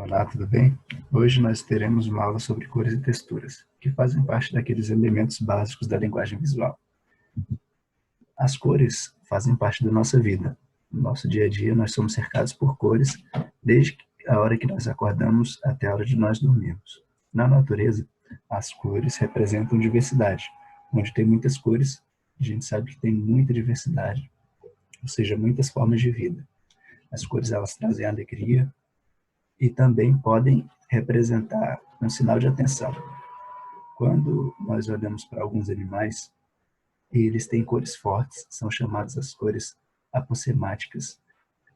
Olá, tudo bem? Hoje nós teremos uma aula sobre cores e texturas, que fazem parte daqueles elementos básicos da linguagem visual. As cores fazem parte da nossa vida. No nosso dia a dia, nós somos cercados por cores, desde a hora que nós acordamos até a hora de nós dormirmos. Na natureza, as cores representam diversidade. Onde tem muitas cores, a gente sabe que tem muita diversidade, ou seja, muitas formas de vida. As cores, elas trazem alegria, e também podem representar um sinal de atenção. Quando nós olhamos para alguns animais, eles têm cores fortes, são chamadas as cores apossemáticas,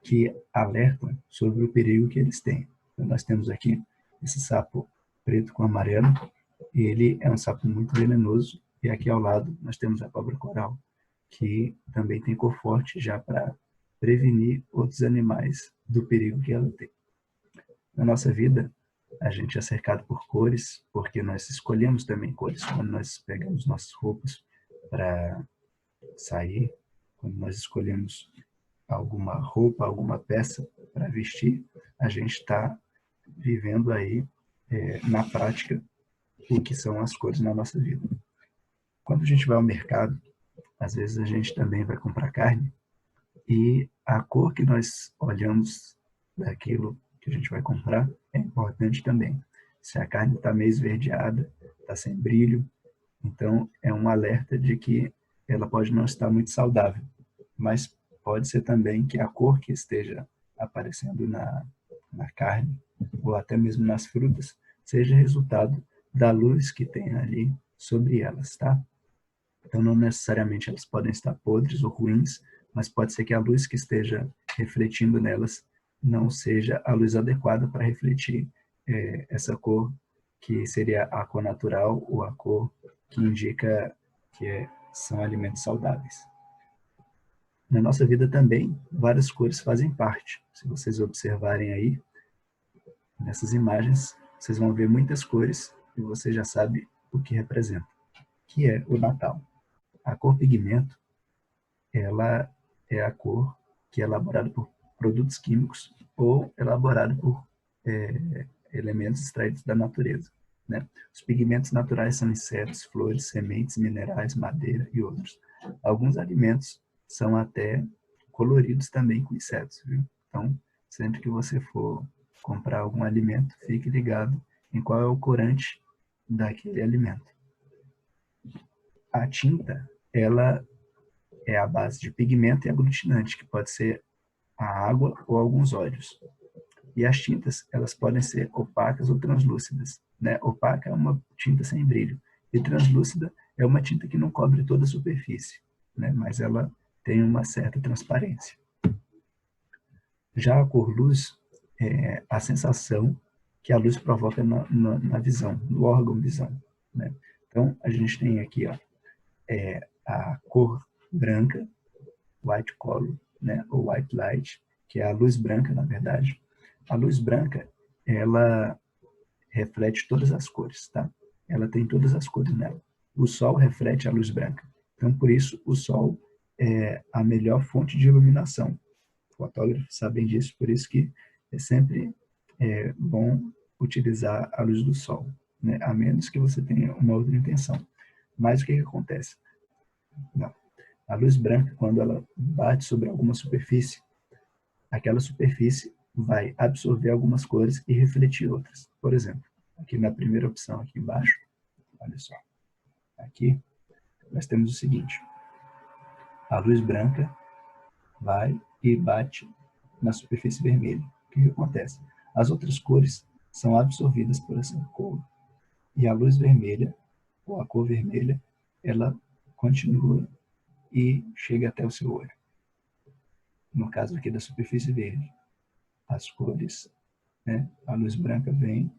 que alertam sobre o perigo que eles têm. Então, nós temos aqui esse sapo preto com amarelo, ele é um sapo muito venenoso, e aqui ao lado nós temos a cobra coral, que também tem cor forte já para prevenir outros animais do perigo que ela tem. Na nossa vida, a gente é cercado por cores, porque nós escolhemos também cores. Quando nós pegamos nossas roupas para sair, quando nós escolhemos alguma roupa, alguma peça para vestir, a gente está vivendo aí, na prática, o que são as cores na nossa vida. Quando a gente vai ao mercado, às vezes a gente também vai comprar carne, e a cor que nós olhamos daquilo que a gente vai comprar é importante também. Se a carne está meio esverdeada, está sem brilho, então é um alerta de que ela pode não estar muito saudável, mas pode ser também que a cor que esteja aparecendo na carne, ou até mesmo nas frutas, seja resultado da luz que tem ali sobre elas, tá? Então, não necessariamente elas podem estar podres ou ruins, mas pode ser que a luz que esteja refletindo nelas não seja a luz adequada para refletir essa cor, que seria a cor natural ou a cor que indica que são alimentos saudáveis. Na nossa vida também, várias cores fazem parte. Se vocês observarem aí, nessas imagens, vocês vão ver muitas cores e você já sabe o que representa, que é o Natal. A cor pigmento, ela é a cor que é elaborada por produtos químicos ou elaborada por elementos extraídos da natureza, né? Os pigmentos naturais são insetos, flores, sementes, minerais, madeira e outros. Alguns alimentos são até coloridos também com insetos, viu? Então, sempre que você for comprar algum alimento, fique ligado em qual é o corante daquele alimento. A tinta, ela é a base de pigmento e aglutinante, que pode ser a água ou alguns óleos. E as tintas, elas podem ser opacas ou translúcidas, né? Opaca é uma tinta sem brilho, e translúcida é uma tinta que não cobre toda a superfície, né? Mas ela tem uma certa transparência. Já a cor luz é a sensação que a luz provoca na visão, no órgão visão, né? Então, a gente tem aqui, ó, a cor branca, white color, né, ou white light, que é a luz branca, na verdade. A luz branca, ela reflete todas as cores, tá? Ela tem todas as cores nela. O sol reflete a luz branca. Então, por isso, o sol é a melhor fonte de iluminação. Fotógrafos sabem disso, por isso que é sempre bom utilizar a luz do sol, né? A menos que você tenha uma outra intenção. Mas o que acontece? Não. A luz branca, quando ela bate sobre alguma superfície, aquela superfície vai absorver algumas cores e refletir outras. Por exemplo, aqui na primeira opção, aqui embaixo, olha só. Aqui, nós temos o seguinte. A luz branca vai e bate na superfície vermelha. O que acontece? As outras cores são absorvidas por essa cor. E a luz vermelha, ou a cor vermelha, ela continua e chega até o seu olho. No caso aqui da superfície verde, as cores, né? A luz branca vem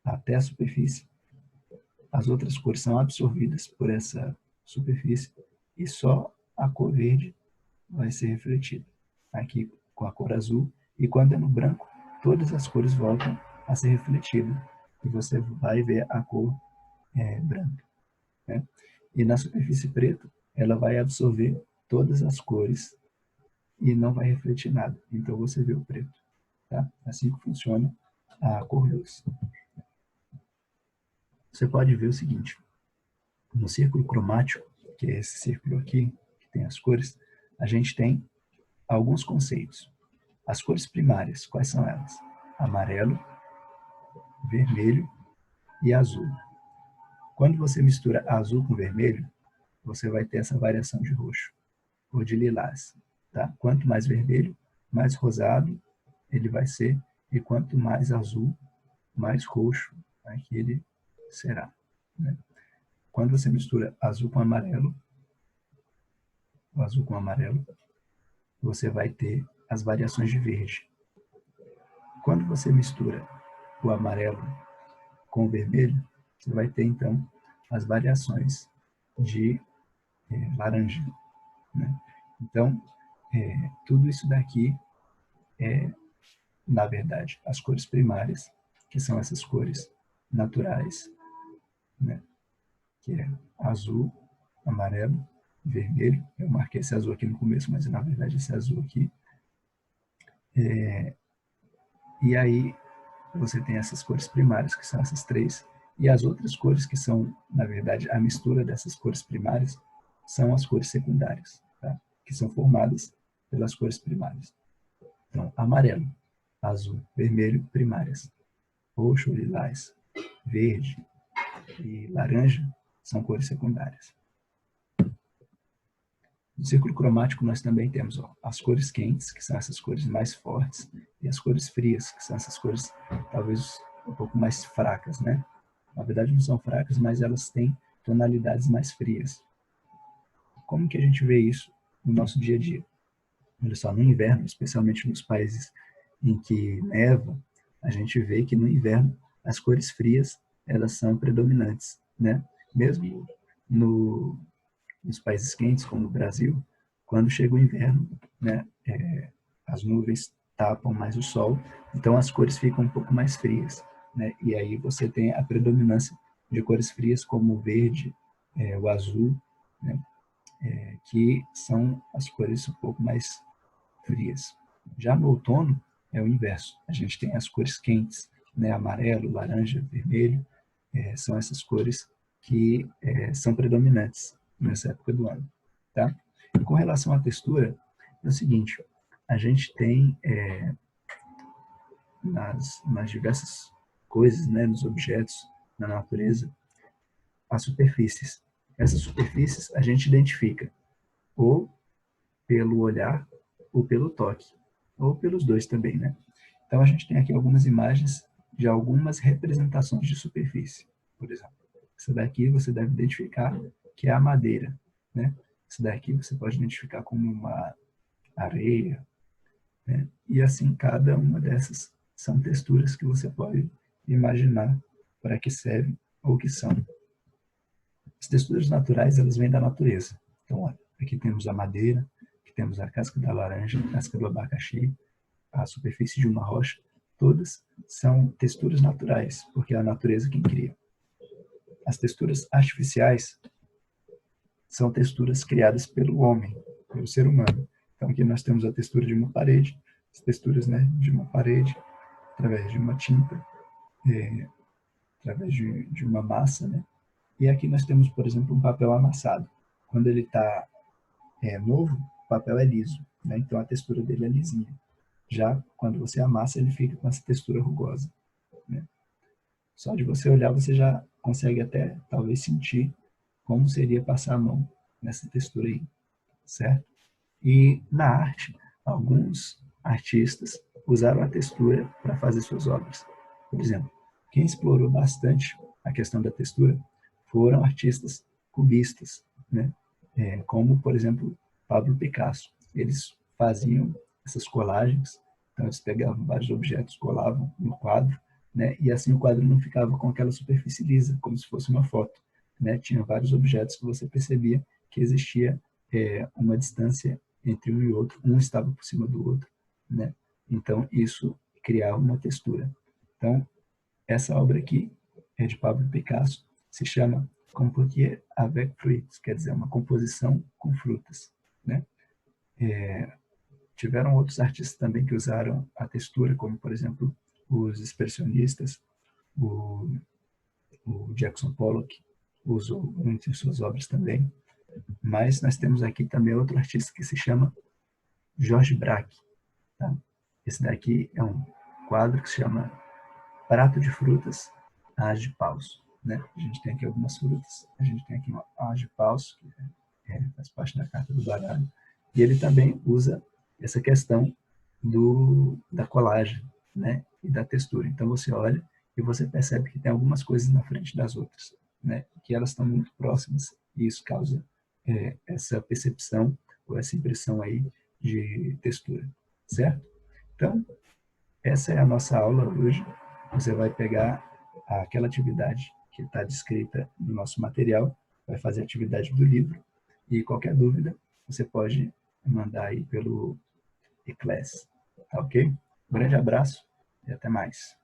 até a superfície, as outras cores são absorvidas por essa superfície e só a cor verde vai ser refletida. Aqui com a cor azul, e quando é no branco, todas as cores voltam a ser refletidas e você vai ver a cor branca, né? E na superfície preta, ela vai absorver todas as cores e não vai refletir nada. Então você vê o preto, tá? Assim que funciona a cor luz. Você pode ver o seguinte, no círculo cromático, que é esse círculo aqui, que tem as cores, a gente tem alguns conceitos. As cores primárias, quais são elas? Amarelo, vermelho e azul. Quando você mistura azul com vermelho, você vai ter essa variação de roxo ou de lilás. Tá? Quanto mais vermelho, mais rosado ele vai ser, e quanto mais azul, mais roxo ele será. Né? Quando você mistura azul com amarelo, você vai ter as variações de verde. Quando você mistura o amarelo com o vermelho, você vai ter, então, as variações de laranja. Né? Então, tudo isso daqui é, na verdade, as cores primárias, que são essas cores naturais, né? Que é azul, amarelo, vermelho. Eu marquei esse azul aqui no começo, mas na verdade esse azul aqui. E aí você tem essas cores primárias, que são essas três, e as outras cores que são, na verdade, a mistura dessas cores primárias, são as cores secundárias, tá? Que são formadas pelas cores primárias. Então, amarelo, azul, vermelho, primárias. Roxo, lilás, verde e laranja são cores secundárias. No círculo cromático, nós também temos as cores quentes, que são essas cores mais fortes, e as cores frias, que são essas cores talvez um pouco mais fracas, né? Na verdade, não são fracas, mas elas têm tonalidades mais frias. Como que a gente vê isso no nosso dia a dia? Olha só, no inverno, especialmente nos países em que neva, a gente vê que no inverno as cores frias elas são predominantes, né? Mesmo nos países quentes, como o Brasil, quando chega o inverno, né, as nuvens tapam mais o sol, então as cores ficam um pouco mais frias, né? E aí você tem a predominância de cores frias como o verde, o azul, né? Que são as cores um pouco mais frias. Já no outono é o inverso. A gente tem as cores quentes, né? Amarelo, laranja, vermelho, são essas cores que são predominantes nessa época do ano, tá? E com relação à textura, é o seguinte, a gente tem nas diversas coisas, né, nos objetos, na natureza, as superfícies. Essas superfícies a gente identifica ou pelo olhar ou pelo toque, ou pelos dois também, né? Então a gente tem aqui algumas imagens de algumas representações de superfície, por exemplo. Essa daqui você deve identificar que é a madeira, né? Essa daqui você pode identificar como uma areia, né? E assim cada uma dessas são texturas que você pode imaginar para que servem ou que são. As texturas naturais, elas vêm da natureza. Então, olha, aqui temos a madeira, aqui temos a casca da laranja, a casca do abacaxi, a superfície de uma rocha, todas são texturas naturais, porque é a natureza quem cria. As texturas artificiais são texturas criadas pelo homem, pelo ser humano. Então aqui nós temos a textura de uma parede, as texturas, né, de uma parede, através de uma tinta, através de uma massa, né? E aqui nós temos, por exemplo, um papel amassado. Quando ele está novo, o papel é liso, né? Então a textura dele é lisinha. Já quando você amassa, ele fica com essa textura rugosa, né? Só de você olhar, você já consegue até, talvez, sentir como seria passar a mão nessa textura aí, certo? E na arte, alguns artistas usaram a textura para fazer suas obras. Por exemplo, quem explorou bastante a questão da textura foram artistas cubistas, né? Como, por exemplo, Pablo Picasso. Eles faziam essas colagens, então eles pegavam vários objetos, colavam no quadro, né? E assim o quadro não ficava com aquela superfície lisa, como se fosse uma foto, né? Tinha vários objetos que você percebia que existia uma distância entre um e outro, um estava por cima do outro, né? Então isso criava uma textura. Então essa obra aqui é de Pablo Picasso, se chama Composition avec fruits, quer dizer, uma composição com frutas, né? Tiveram outros artistas também que usaram a textura, como, por exemplo, os expressionistas, o, o Jackson Pollock usou muito em suas obras também. Mas nós temos aqui também outro artista que se chama George Braque. Tá? Esse daqui é um quadro que se chama Prato de Frutas, As de Paus. Né? A gente tem aqui algumas frutas, a gente tem aqui uma As de Paus, que faz parte da carta do baralho, e ele também usa essa questão da colagem, né? E da textura. Então você olha e você percebe que tem algumas coisas na frente das outras, né? Que elas estão muito próximas, e isso causa essa percepção ou essa impressão aí de textura, certo? Então, essa é a nossa aula hoje. Você vai pegar aquela atividade que está descrita no nosso material, vai fazer a atividade do livro, e qualquer dúvida, você pode mandar aí pelo Eclass. Tá ok? Um grande abraço e até mais.